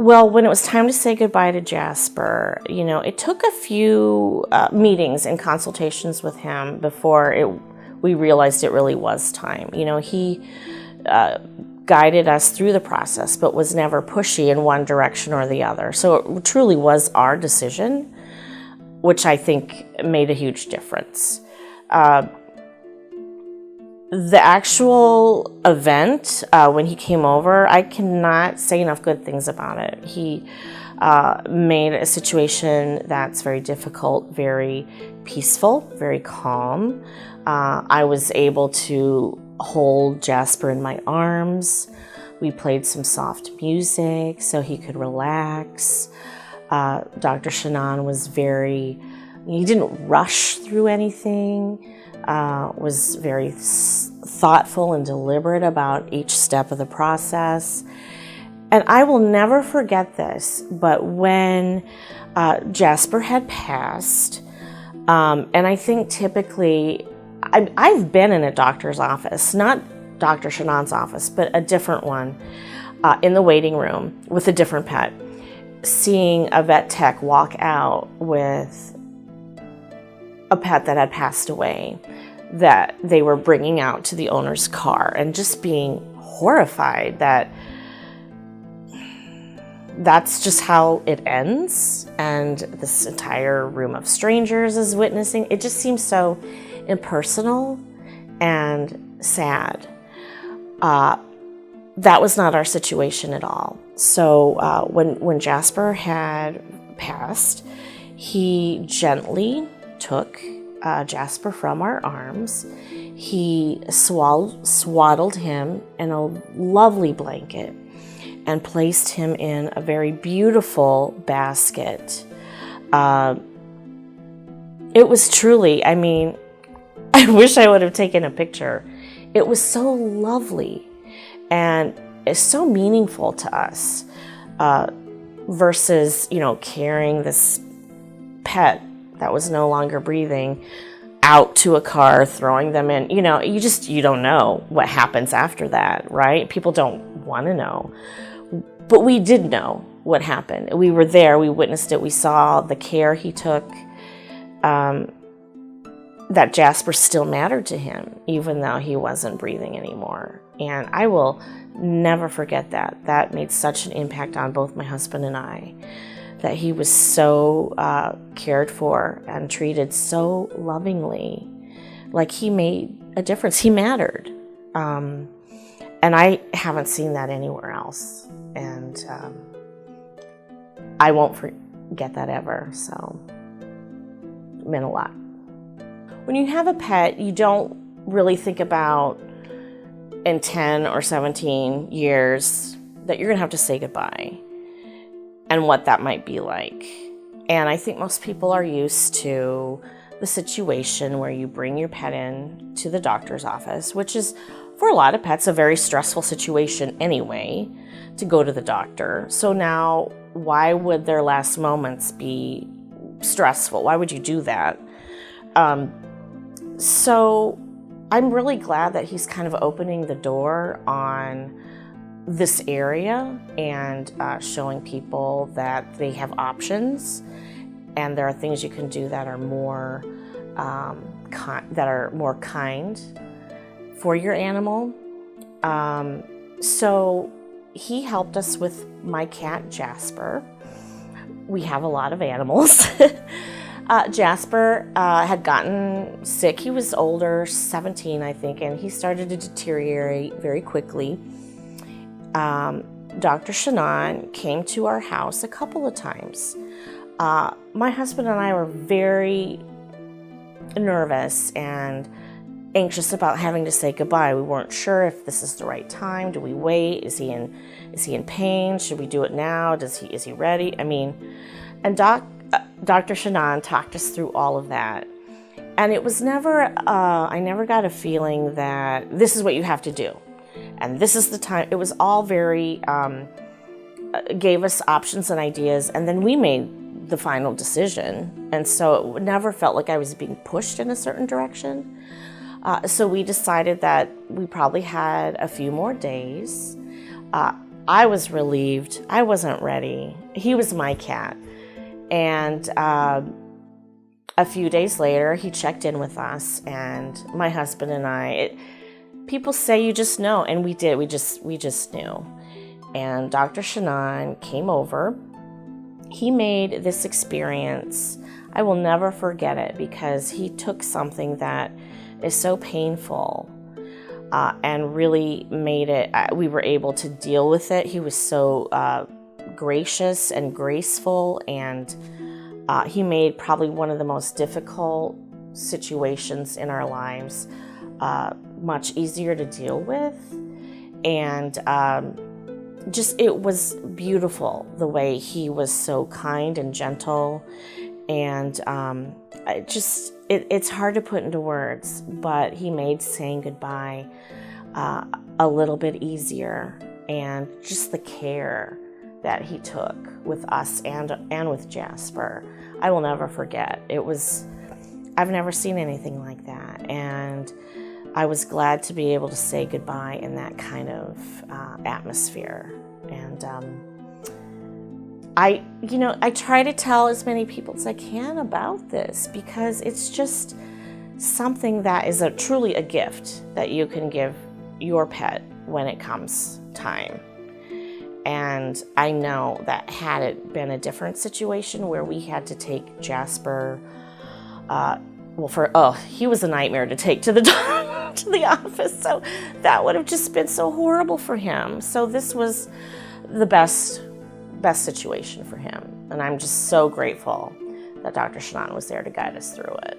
Well, when it was time to say goodbye to Jasper, it took a few meetings and consultations with him before we realized it really was time. He guided us through the process, but was never pushy in one direction or the other. So it truly was our decision, which I think made a huge difference. The actual event, when he came over, I cannot say enough good things about it. He made a situation that's very difficult, very peaceful, very calm. I was able to hold Jasper in my arms. We played some soft music so he could relax. Dr. Shannon was he didn't rush through anything. Was very thoughtful and deliberate about each step of the process. And I will never forget this, but when Jasper had passed, and I think typically, I've been in a doctor's office, not Dr. Shannon's office, but a different one, in the waiting room with a different pet, seeing a vet tech walk out with a pet that had passed away that they were bringing out to the owner's car, and just being horrified that that's just how it ends, and this entire room of strangers is witnessing. It just seems so impersonal and sad. That was not our situation at all. So when Jasper had passed, he gently took Jasper from our arms. He swaddled him in a lovely blanket and placed him in a very beautiful basket. It was truly, I wish I would have taken a picture. It was so lovely, and it's so meaningful to us versus, carrying this pet that was no longer breathing out to a car, throwing them in. You don't know what happens after that, right? People don't want to know. But we did know what happened. We were there. We witnessed it. We saw the care he took, that Jasper still mattered to him, even though he wasn't breathing anymore. And I will never forget that. That made such an impact on both my husband and I, that he was so cared for and treated so lovingly, like he made a difference. He mattered. And I haven't seen that anywhere else. And I won't forget that ever. So it meant a lot. When you have a pet, you don't really think about in 10 or 17 years that you're going to have to say goodbye and what that might be like. And I think most people are used to the situation where you bring your pet in to the doctor's office, which is, for a lot of pets, a very stressful situation anyway, to go to the doctor. So now, why would their last moments be stressful? Why would you do that? So I'm really glad that he's kind of opening the door on this area and showing people that they have options, and there are things you can do that are more kind for your animal. So he helped us with my cat Jasper. We have a lot of animals. Jasper had gotten sick. He was older, 17, I think, and he started to deteriorate very quickly. Dr. Shannon came to our house a couple of times. My husband and I were very nervous and anxious about having to say goodbye. We weren't sure if this is the right time. Do we wait? Is he in pain? Should we do it now? Is he ready? And Dr. Shannon talked us through all of that. And it was never, I never got a feeling that this is what you have to do, and this is the time. It was all very, gave us options and ideas, and then we made the final decision. And so it never felt like I was being pushed in a certain direction. So we decided that we probably had a few more days. I was relieved. I wasn't ready. He was my cat. And a few days later, he checked in with us, and my husband and I, people say you just know, and we did. We just knew. And Dr. Shannon came over. He made this experience, I will never forget it, because he took something that is so painful and really made it, we were able to deal with it. He was so gracious and graceful, and he made probably one of the most difficult situations in our lives much easier to deal with. And it was beautiful the way he was so kind and gentle. And it's hard to put into words, but he made saying goodbye a little bit easier. And just the care that he took with us and with Jasper, I will never forget. I've never seen anything like that, and I was glad to be able to say goodbye in that kind of atmosphere. And I try to tell as many people as I can about this, because it's just something that is truly a gift that you can give your pet when it comes time. And I know that had it been a different situation where we had to take Jasper, he was a nightmare to take to the to the office, so that would have just been so horrible for him. So this was the best situation for him, and I'm just so grateful that Dr. Shannon was there to guide us through it.